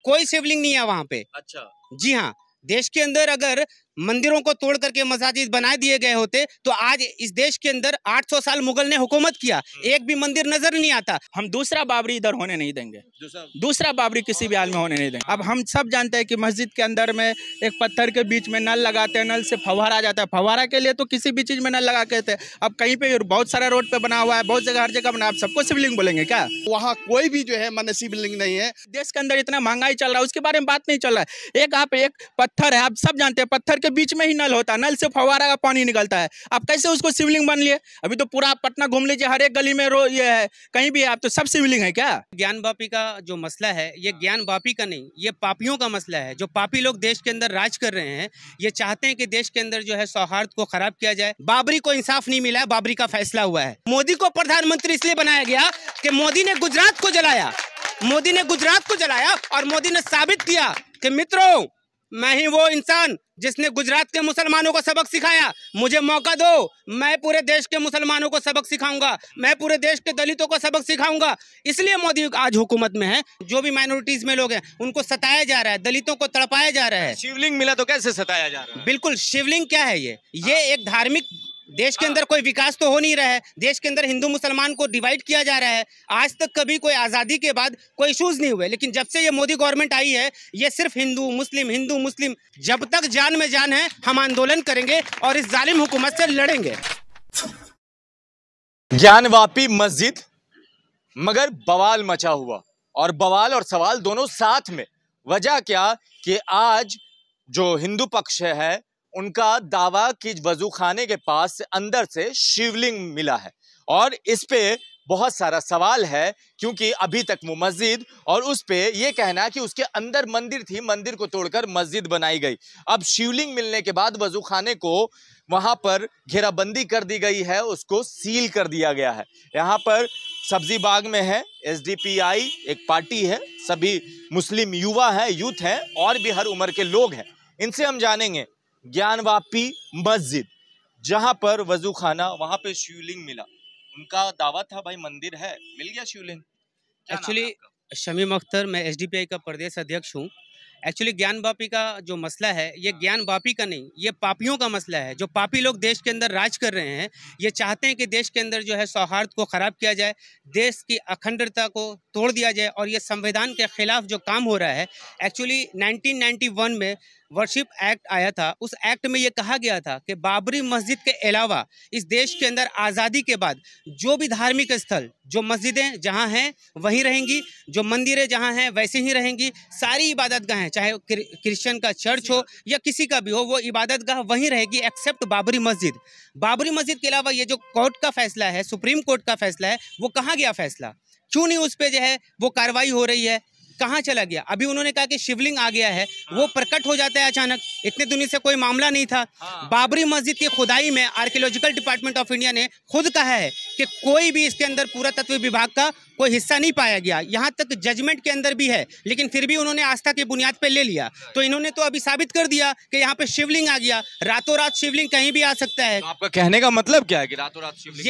कोई शिवलिंग नहीं है वहां पे। अच्छा, जी हाँ, देश के अंदर अगर मंदिरों को तोड़ करके मसाजिद बना दिए गए होते तो आज इस देश के अंदर 800 साल मुगल ने हुकूमत किया, एक भी मंदिर नजर नहीं आता। हम दूसरा बाबरी इधर होने नहीं देंगे, दूसरा बाबरी किसी भी हाल में होने नहीं देंगे। अब हम सब जानते हैं कि मस्जिद के अंदर में एक पत्थर के बीच में नल लगाते हैं, नल से फव्वारा आ जाता है। फव्वारा के लिए तो किसी भी चीज में नल लगा के थे। अब कहीं पे बहुत सारा रोड पे बना हुआ है, बहुत जगह हर जगह बना, आप सबको शिवलिंग बोलेंगे क्या? वहाँ कोई भी जो है मन शिवलिंग नहीं है। देश के अंदर इतना महंगाई चल रहा है, उसके बारे में बात नहीं चल रहा है। एक पत्थर है, आप सब जानते हैं, पत्थर के बीच में ही नल होता है, नल से फव्वारा का पानी निकलता है। आप कैसे उसको शिवलिंग बन लिए? अभी तो पूरा पटना घूम लीजिए, हर एक गली में ये है, कहीं भी आप तो सब शिवलिंग है क्या? ज्ञान वापी का जो मसला है ये ज्ञान वापी का नहीं, ये पापियों का मसला है। जो पापी लोग देश के अंदर राज कर रहे हैं, ये चाहते हैं कि देश के अंदर जो है सौहार्द को खराब किया जाए। बाबरी को इंसाफ नहीं मिला है, बाबरी का फैसला हुआ है। मोदी को प्रधानमंत्री इसलिए बनाया गया कि मोदी ने गुजरात को जलाया, मोदी ने गुजरात को जलाया और मोदी ने साबित किया कि मित्रों, मैं ही वो इंसान जिसने गुजरात के मुसलमानों को सबक सिखाया। मुझे मौका दो, मैं पूरे देश के मुसलमानों को सबक सिखाऊंगा, मैं पूरे देश के दलितों को सबक सिखाऊंगा। इसलिए मोदी आज हुकूमत में है। जो भी माइनॉरिटीज में लोग हैं उनको सताया जा रहा है, दलितों को तड़पाया जा रहा है। शिवलिंग मिला तो कैसे सताया जा रहा है? बिल्कुल, शिवलिंग क्या है ये एक धार्मिक, देश के अंदर कोई विकास तो हो नहीं रहा है। देश के अंदर हिंदू मुसलमान को डिवाइड किया जा रहा है। आज तक कभी कोई आज़ादी के बाद कोई इशूज नहीं हुए, लेकिन जब से ये मोदी गवर्नमेंट आई है ये सिर्फ हिंदू मुस्लिम। जब तक जान में जान है हम आंदोलन करेंगे और इस जालिम हुकूमत से लड़ेंगे। ज्ञानवापी मस्जिद, मगर बवाल मचा हुआ, और बवाल और सवाल दोनों साथ में। वजह क्या कि आज जो हिंदू पक्ष है उनका दावा कि वजू खाने के पास से अंदर से शिवलिंग मिला है, और इस पे बहुत सारा सवाल है क्योंकि अभी तक वो मस्जिद, और उस पे ये कहना कि उसके अंदर मंदिर थी, मंदिर को तोड़कर मस्जिद बनाई गई। अब शिवलिंग मिलने के बाद वजू खाने को वहां पर घेराबंदी कर दी गई है, उसको सील कर दिया गया है। यहाँ पर सब्जी बाग में है SDPI एक पार्टी है, सभी मुस्लिम युवा हैं, यूथ हैं, और भी हर उम्र के लोग हैं। इनसे हम जानेंगे ज्ञानवापी मस्जिद जहां पर वजू खाना, वहां पे शिवलिंग मिला। उनका दावा था भाई मंदिर है, मिल गया शिवलिंग। एक्चुअली शमीम अख्तर, मैं SDPI का प्रदेश अध्यक्ष हूँ। एक्चुअली ज्ञान वापी का जो मसला है ये ज्ञान वापी का नहीं, ये पापियों का मसला है। जो पापी लोग देश के अंदर राज कर रहे हैं, ये चाहते हैं कि देश के अंदर जो है सौहार्द को खराब किया जाए, देश की अखंडता को तोड़ दिया जाए, और ये संविधान के खिलाफ जो काम हो रहा है। एक्चुअली 1991 में वर्शिप एक्ट आया था, उस एक्ट में ये कहा गया था कि बाबरी मस्जिद के अलावा इस देश के अंदर आज़ादी के बाद जो भी धार्मिक स्थल, जो मस्जिदें जहां हैं वहीं रहेंगी, जो मंदिरें जहां हैं वैसे ही रहेंगी, सारी इबादतगाहें, चाहे क्रिश्चियन का चर्च हो या किसी का भी हो, वो इबादतगाह वहीं रहेगी एक्सेप्ट बाबरी मस्जिद। बाबरी मस्जिद के अलावा ये जो कोर्ट का फैसला है, सुप्रीम कोर्ट का फैसला है, वो कहाँ गया फैसला? क्यों नहीं उस पर जो है वो कार्रवाई हो रही है? कहाँ चला गया? अभी उन्होंने कहा कि शिवलिंग आ गया है, वो प्रकट हो जाता है अचानक, इतने दिनों से कोई मामला नहीं था। बाबरी मस्जिद की खुदाई में आर्कियोलॉजिकल डिपार्टमेंट ऑफ इंडिया ने खुद कहा है कि कोई भी इसके अंदर पुरातत्व विभाग का कोई हिस्सा नहीं पाया गया, यहाँ तक जजमेंट के अंदर भी है, लेकिन फिर भी उन्होंने आस्था की बुनियाद पर ले लिया। तो इन्होंने तो अभी साबित कर दिया कि यहाँ पे शिवलिंग आ गया, रातों रात शिवलिंग कहीं भी आ सकता है। आपका कहने का मतलब क्या है कि रातों रात शिवलिंग?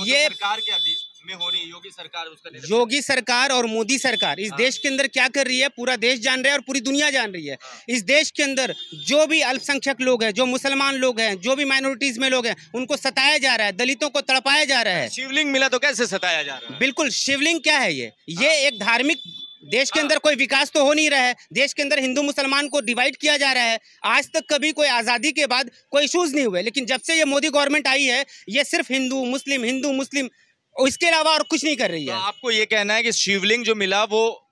ये सरकार क्या में हो रही, योगी सरकार, उसका योगी सरकार और मोदी सरकार इस देश के अंदर क्या कर रही है पूरा देश जान रहा है और पूरी दुनिया जान रही है। इस देश के अंदर जो भी अल्पसंख्यक लोग हैं, जो मुसलमान लोग हैं, जो भी माइनॉरिटीज में लोग हैं, उनको सताया जा रहा है, दलितों को तड़पाया जा रहा है। शिवलिंग मिला तो कैसे सताया जा रहा है? बिल्कुल, शिवलिंग क्या है ये एक धार्मिक, देश के अंदर कोई विकास तो हो नहीं रहा है। देश के अंदर हिंदू मुसलमान को डिवाइड किया जा रहा है। आज तक कभी कोई आज़ादी के बाद कोई इशूज नहीं हुए, लेकिन जब से ये मोदी गवर्नमेंट आई है ये सिर्फ हिंदू मुस्लिम, इसके अलावा और कुछ नहीं कर रही है। तो आपको ये कहना है कि शिवलिंग जो मिला वो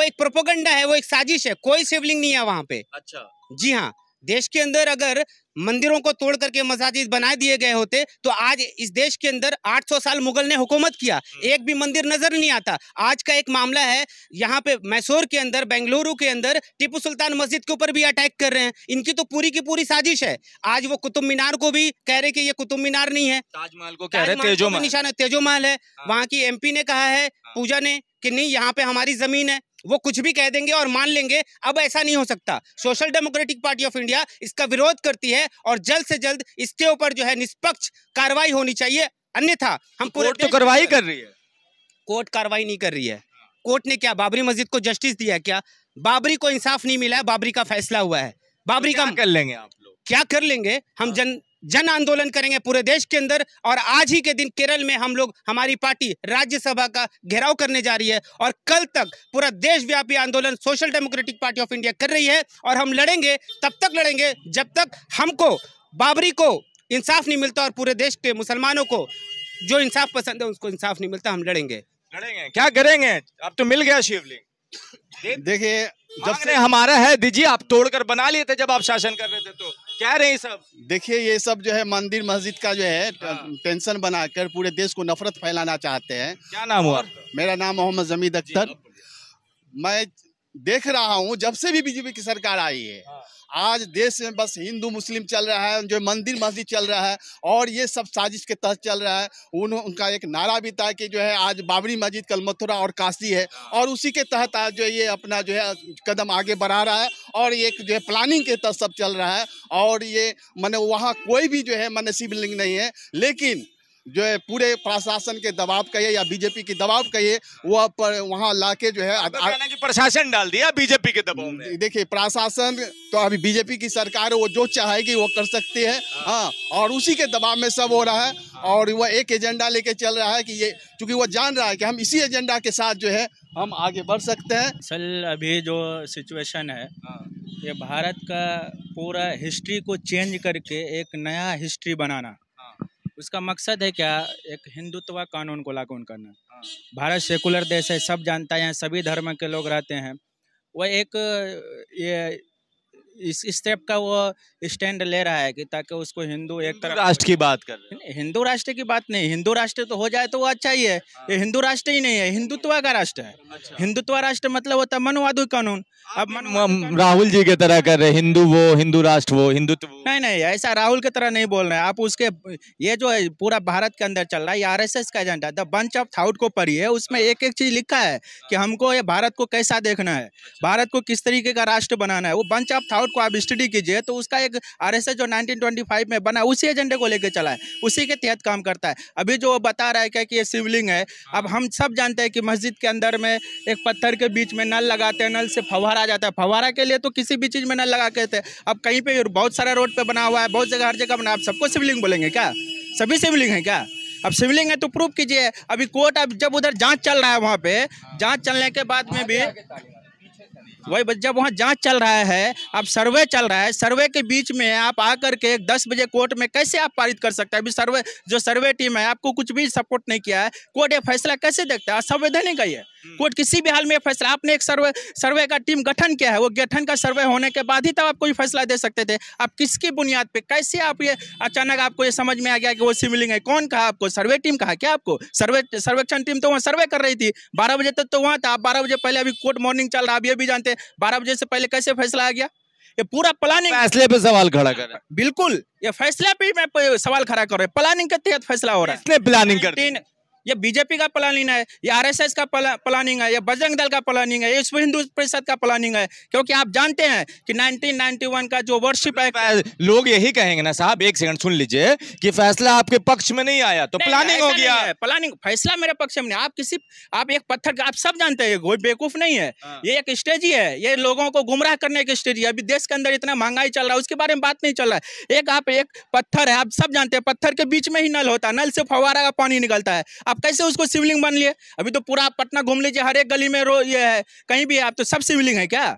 एक प्रोपेगेंडा है, वो एक साजिश है, कोई शिवलिंग नहीं है वहां पे। अच्छा, जी हाँ, देश के अंदर अगर मंदिरों को तोड़ करके मसाजिद बना दिए गए होते तो आज इस देश के अंदर 800 साल मुगल ने हुकूमत किया, एक भी मंदिर नजर नहीं आता। आज का एक मामला है यहाँ पे मैसूर के अंदर, बेंगलुरु के अंदर टीपू सुल्तान मस्जिद के ऊपर भी अटैक कर रहे हैं। इनकी तो पूरी की पूरी साजिश है। आज वो कुतुब मीनार को भी कह रहे कि ये कुतुब मीनार नहीं है, ताजमहल को कह रहे तेजोमहल, निशान तेजोमहल है। वहाँ की MP ने कहा है, पूजा ने, कि नहीं यहाँ पे हमारी जमीन है। वो कुछ भी कह देंगे और मान लेंगे। अब ऐसा नहीं हो सकता। Social democratic party of India इसका विरोध करती है और जल्द से जल्द इसके ऊपर जो है निष्पक्ष कार्रवाई होनी चाहिए, अन्यथा हम कोर्ट तो कार्रवाई कर रही है। कोर्ट कार्रवाई नहीं कर रही है। कोर्ट ने क्या बाबरी मस्जिद को जस्टिस दिया क्या? बाबरी को इंसाफ नहीं मिला है, बाबरी का फैसला हुआ है। बाबरी का कर लेंगे आप लोग? क्या कर लेंगे? हम जन आंदोलन करेंगे पूरे देश के अंदर, और आज ही के दिन केरल में हम लोग, हमारी पार्टी राज्यसभा का घेराव करने जा रही है, और कल तक पूरा देशव्यापी आंदोलन social democratic party of India कर रही है। और हम लड़ेंगे, तब तक लड़ेंगे जब तक हमको बाबरी को इंसाफ नहीं मिलता, और पूरे देश के मुसलमानों को जो इंसाफ पसंद है उसको इंसाफ नहीं मिलता। हम लड़ेंगे। क्या करेंगे? अब तो मिल गया शिवलिंग। देखिए, जब से हमारा है दीजिए, आप तोड़कर बना लिए थे जब आप शासन कर रहे थे, तो कह रहे हैं सब। देखिए, ये सब जो है मंदिर मस्जिद का जो है टेंशन बनाकर पूरे देश को नफरत फैलाना चाहते हैं। क्या नाम हुआ? मेरा नाम मोहम्मद जमीद अख्तर। मैं देख रहा हूँ जब से भी बीजेपी की सरकार आई है, आज देश में बस हिंदू मुस्लिम चल रहा है, जो मंदिर मस्जिद चल रहा है, और ये सब साजिश के तहत चल रहा है। उनका एक नारा भी था कि जो है आज बाबरी मस्जिद, कल मथुरा और काशी है, और उसी के तहत आज जो ये अपना जो है कदम आगे बढ़ा रहा है, और एक जो है प्लानिंग के तहत सब चल रहा है। और ये माने वहाँ कोई भी जो है माने शिवलिंग नहीं है, लेकिन जो है पूरे प्रशासन के दबाव कहिए या बीजेपी की दबाव कहिए, वो पर वहाँ लाके जो है कि प्रशासन डाल दिया बीजेपी के दबाव में। देखिए, प्रशासन तो अभी बीजेपी की सरकार है, वो जो चाहेगी वो कर सकती है। हाँ, और उसी के दबाव में सब हो रहा है, और वो एक एजेंडा लेके चल रहा है कि ये, क्योंकि वो जान रहा है कि हम इसी एजेंडा के साथ जो है हम आगे बढ़ सकते हैं। असल अभी जो सिचुएशन है, ये भारत का पूरा हिस्ट्री को चेंज करके एक नया हिस्ट्री बनाना, उसका मकसद है क्या? एक हिंदुत्व कानून को लागू करना। भारत सेकुलर देश है, सब जानता है, यहाँ सभी धर्म के लोग रहते हैं। वह एक ये इस स्टेप का वो स्टैंड ले रहा है कि ताकि उसको हिंदू एक तरफ राष्ट्र की बात कर रहे हैं। हिंदू राष्ट्र की बात नहीं, हिंदू राष्ट्र तो हो जाए तो वो अच्छा ही है। ये हिंदू राष्ट्र ही नहीं है, हिंदुत्व का राष्ट्र है। हिंदुत्व राष्ट्र मतलब होता है मनुवादी कानून। अब राहुल जी के तरह कर रहे, हिंदू वो, हिंदू राष्ट्र वो, हिंदुत्व वो। नहीं, ऐसा राहुल की तरह नहीं बोल रहे हैं आप। उसके ये जो है पूरा भारत के अंदर चल रहा है, ये आरएसएस का agenda, the bunch of thought को पढ़िए, उसमें एक एक चीज लिखा है कि हमको ये भारत को कैसा देखना है, भारत को किस तरीके का राष्ट्र बनाना है। वो बंच ऑफ थाउट को आप स्टडी कीजिए तो उसका एक आरएसएस जो 1925 में बना, उसी एजेंडे को लेकर चला है, उसी के तहत काम करता है। अभी जो बता रहा है क्या कि ये शिवलिंग है, अब हम सब जानते हैं कि मस्जिद के अंदर में एक पत्थर के बीच में नल लगाते हैं, नल से फव्वारा आ जाता है। फव्वारा के लिए तो किसी भी चीज में नल लगा के थे। अब कहीं पे बहुत सारा रोड पे बना हुआ है, बहुत जगह हर जगह बना, आप सबको शिवलिंग बोलेंगे क्या? सभी शिवलिंग है क्या? अब शिवलिंग है तो प्रूफ कीजिए। अभी कोर्ट, अब जब उधर जांच चल रहा है, वहाँ पे जांच चलने के बाद में भी वही, जब वहाँ जांच चल रहा है, अब सर्वे चल रहा है, सर्वे के बीच में आप आकर के 10 बजे कोर्ट में कैसे आप पारित कर सकते हैं? अभी सर्वे, जो सर्वे टीम है, आपको कुछ भी सपोर्ट नहीं किया है, कोर्ट ये फैसला कैसे देखता है? असंवैधानिक है ये। कोर्ट किसी भी हाल में फैसला, आपने एक सर्वे का टीम गठन किया है, वो गठन का सर्वे होने के बाद ही तब आप कोई फैसला दे सकते थे। आप किसकी बुनियाद पे, कैसे आप ये अचानक आपको ये समझ में आ गया कि वो शिवलिंग है? कौन कहा आपको? सर्वे टीम कहा क्या आपको? सर्वेक्षण टीम तो वहाँ सर्वे कर रही थी, 12 बजे तक तो वहाँ था। 12 बजे पहले, अभी कोर्ट मॉर्निंग चल रहा है, आप ये भी जानते हैं 12 बजे से पहले कैसे फैसला आ गया? ये पूरा प्लानिंग, फैसले पे सवाल खड़ा कर रहे हैं। बिल्कुल, ये फैसला पे मैं सवाल खड़ा कर रहे हैं। प्लानिंग के तहत फैसला हो रहा है। किसने प्लानिंग कर? ये बीजेपी का प्लानिंग है, ये आरएसएस का प्लानिंग है, ये बजरंग दल का प्लानिंग है, ये विश्व हिंदू परिषद का प्लानिंग है। क्योंकि आप जानते हैं कि 1991 का जो वर्शिप एक्ट, लोग यही कहेंगे ना साहब, एक सेकंड सुन लीजिए, कि फैसला आपके पक्ष में नहीं आया तो प्लानिंग हो गया। प्लानिंग, फैसला मेरे पक्ष में नहीं। आप एक पत्थर का, आप सब जानते हैं, कोई बेवकूफ नहीं है। ये एक स्टेज ही है, ये लोगों को गुमराह करने की स्टेज है। अभी देश के अंदर इतना महंगाई चल रहा है, उसके बारे में बात नहीं चल रहा है। एक पत्थर है, आप सब जानते हैं, पत्थर के बीच में ही नल होता है, नल से फव्वारा का पानी निकलता है। आप कैसे उसको शिवलिंग बन लिए? अभी तो पूरा पटना घूम लीजिए, हर एक गली में ये है, कहीं भी आप तो सब शिवलिंग है क्या?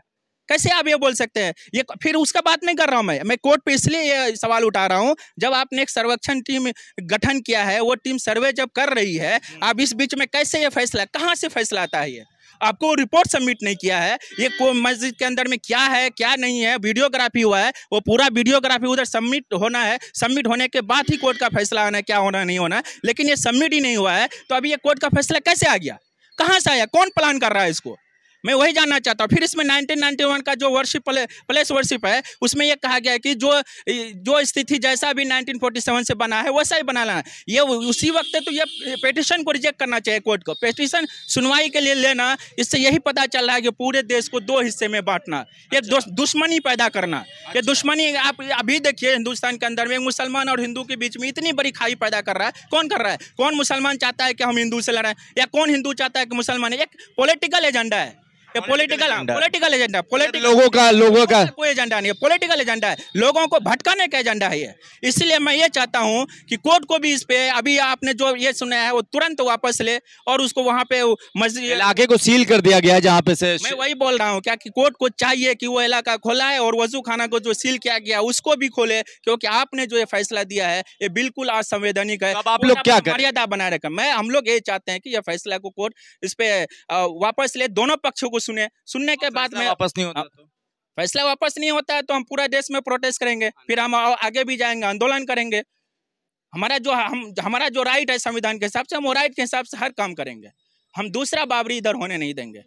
कैसे आप ये बोल सकते हैं? ये फिर उसका बात नहीं कर रहा हूं मैं कोर्ट पे इसलिए ये सवाल उठा रहा हूं, जब आपने एक सर्वेक्षण टीम गठन किया है, वो टीम सर्वे जब कर रही है, आप इस बीच में कैसे ये फैसला, कहां से फैसला आता है? ये आपको रिपोर्ट सबमिट नहीं किया है, ये कोई मस्जिद के अंदर में क्या है क्या नहीं है, वीडियोग्राफी हुआ है, वो पूरा वीडियोग्राफी उधर सबमिट होना है, सबमिट होने के बाद ही कोर्ट का फैसला आना है, क्या होना नहीं होना, लेकिन ये सबमिट ही नहीं हुआ है। तो अभी ये कोर्ट का फैसला कैसे आ गया? कहाँ से आया? कौन प्लान कर रहा है इसको? मैं वही जानना चाहता हूँ। फिर इसमें 1991 का जो वर्शिप प्लेस वर्शिप है, उसमें ये कहा गया है कि जो स्थिति जैसा भी 1947 से बना है वैसा ही बनाना है। ये उसी वक्त है, तो ये पिटिशन को रिजेक्ट करना चाहिए कोर्ट को। पिटिशन सुनवाई के लिए लेना, इससे यही पता चल रहा है कि पूरे देश को दो हिस्से में बांटना, ये दुश्मनी पैदा करना। ये दुश्मनी आप अभी देखिए हिंदुस्तान के अंदर में मुसलमान और हिंदू के बीच में इतनी बड़ी खाई पैदा कर रहा है। कौन कर रहा है? कौन मुसलमान चाहता है कि हम हिंदू से लड़ाएं, या कौन हिंदू चाहता है कि मुसलमान? एक पॉलिटिकल एजेंडा है, पॉलिटिकल एजेंडा, लोगों का कोई एजेंडा नहीं है, पॉलिटिकल एजेंडा है, लोगों को भटकाने का एजेंडा है ये। इसलिए मैं ये चाहता हूं कि कोर्ट को भी इस पे, अभी आपने जो ये सुना है वो तुरंत वापस ले और उसको वहां पे मस्जिद इलाके को सील कर दिया गया जहाँ पे से। मैं वही बोल रहा हूँ, क्या कि कोर्ट को चाहिए कि वो इलाका खोला है और वजू खाना को जो सील किया गया उसको भी खोले, क्योंकि आपने जो ये फैसला दिया है ये बिल्कुल असंवैधानिक है। आप लोग क्या करें? मर्यादा बनाए रखें। हम लोग ये चाहते हैं कि यह फैसला को कोर्ट इस पे वापस ले, दोनों पक्षों को सुनने के बाद में वापस नहीं होता तो? फैसला वापस नहीं होता है तो हम पूरा देश में प्रोटेस्ट करेंगे, फिर हम आगे भी जाएंगे, आंदोलन करेंगे। हमारा जो राइट है संविधान के हिसाब से, हम वो राइट के हिसाब से हर काम करेंगे। हम दूसरा बाबरी इधर होने नहीं देंगे,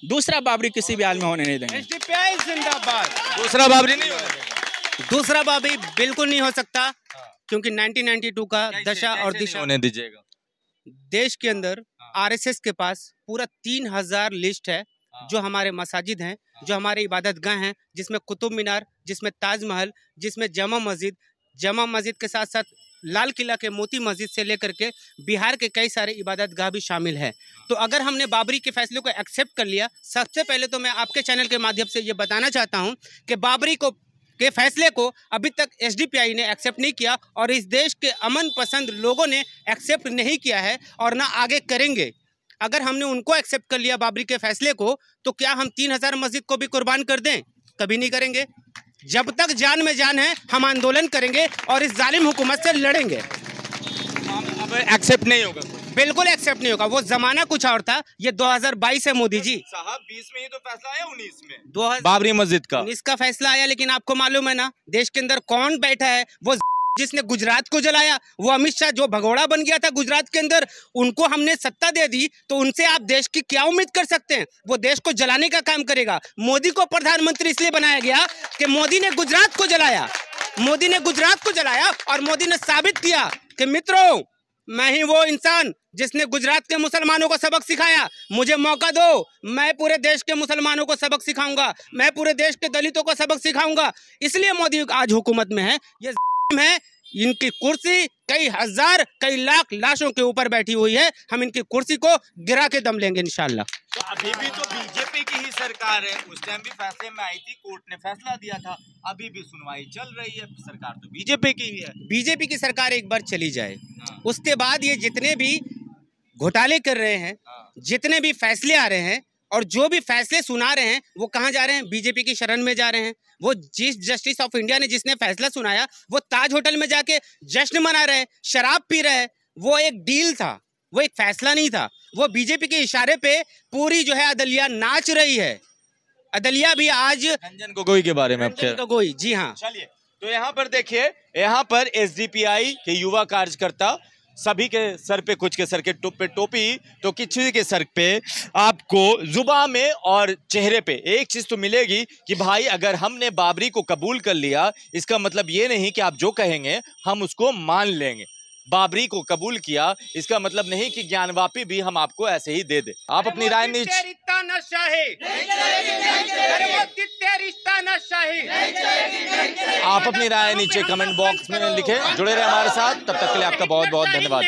दूसरा बाबरी किसी भी हाल में होने नहीं देंगे। एसडीपीआई जिंदाबाद। दूसरा बाबरी नहीं होगा, दूसरा बाबरी बिल्कुल नहीं हो सकता, क्योंकि 1992 का दशा और दिशा होने दीजिएगा। देश के अंदर आरएसएस के पास पूरा 3000 लिस्ट है जो हमारे मसाजिद हैं, जो हमारे इबादतगाह हैं, जिसमें कुतुब मीनार, जिसमें ताजमहल, जिसमें जामा मस्जिद के साथ साथ लाल किला के मोती मस्जिद से लेकर के बिहार के कई सारे इबादतगाह भी शामिल हैं। तो अगर हमने बाबरी के फैसले को एक्सेप्ट कर लिया, सबसे पहले तो मैं आपके चैनल के माध्यम से ये बताना चाहता हूँ कि बाबरी के फैसले को अभी तक एसडीपीआई ने एक्सेप्ट नहीं किया और इस देश के अमन पसंद लोगों ने एक्सेप्ट नहीं किया है और ना आगे करेंगे। अगर हमने उनको एक्सेप्ट कर लिया बाबरी के फैसले को, तो क्या हम 3000 मस्जिद को भी कुर्बान कर दें? कभी नहीं करेंगे। जब तक जान में जान है हम आंदोलन करेंगे और इस जालिम हुकूमत से लड़ेंगे। अब एक्सेप्ट नहीं होगा, बिल्कुल एक्सेप्ट नहीं होगा। वो जमाना कुछ और था, ये 2022 है मोदी जी साहब। 20 में ही तो फैसला आया, 19 में 2019 बाबरी मस्जिद का 19 का फैसला आया। लेकिन आपको मालूम है ना देश के अंदर कौन बैठा है? वो जिसने गुजरात को जलाया, वो अमित शाह जो भगोड़ा बन गया था गुजरात के अंदर, उनको हमने सत्ता दे दी, तो उनसे आप देश की क्या उम्मीद कर सकते हैं? वो देश को जलाने का काम करेगा। मोदी को प्रधानमंत्री इसलिए बनाया गया कि मोदी ने गुजरात को जलाया, और मोदी ने साबित किया कि मित्रों, मैं ही वो इंसान जिसने गुजरात के मुसलमानों को सबक सिखाया। मुझे मौका दो, मैं पूरे देश के मुसलमानों को सबक सिखाऊंगा, मैं पूरे देश के दलितों को सबक सिखाऊंगा। इसलिए मोदी आज हुकूमत में है। ये है, इनकी कुर्सी कई हजार कई लाख लाशों के ऊपर बैठी हुई है। हम इनकी कुर्सी को गिरा के दम लेंगे इंशाल्लाह। तो अभी भी तो बीजेपी की ही सरकार है, उस टाइम भी फैसले में आई थी, कोर्ट ने फैसला दिया था, अभी भी सुनवाई चल रही है, सरकार तो बीजेपी की ही है। बीजेपी की सरकार एक बार चली जाए, उसके बाद ये जितने भी घोटाले कर रहे हैं, जितने भी फैसले आ रहे हैं और जो भी फैसले सुना रहे हैं, वो कहाँ जा रहे हैं? बीजेपी की शरण में जा रहे हैं। वो चीफ जस्टिस ऑफ इंडिया ने जिसने फैसला सुनाया, वो ताज होटल में जाके जश्न मना रहे हैं, शराब पी रहे हैं। वो एक डील था, वो एक फैसला नहीं था। वो बीजेपी के इशारे पे पूरी जो है अदलिया नाच रही है। अदलिया भी आज रंजन गोगोई के बारे में रंजन गोगोई, जी हाँ। चलिए, तो यहाँ पर देखिए, यहाँ पर एसडीपीआई के युवा कार्यकर्ता, सभी के सर पे, कुछ के सर के टोपी तो किसी के सर पे आपको जुबां में और चेहरे पे एक चीज तो मिलेगी कि भाई अगर हमने बाबरी को कबूल कर लिया, इसका मतलब ये नहीं कि आप जो कहेंगे हम उसको मान लेंगे। बाबरी को कबूल किया, इसका मतलब नहीं कि ज्ञानवापी भी हम आपको ऐसे ही दे दे। आप अपनी राय नीचे कमेंट बॉक्स में लिखें। जुड़े रहे हमारे साथ, तब तक के लिए आपका बहुत बहुत धन्यवाद।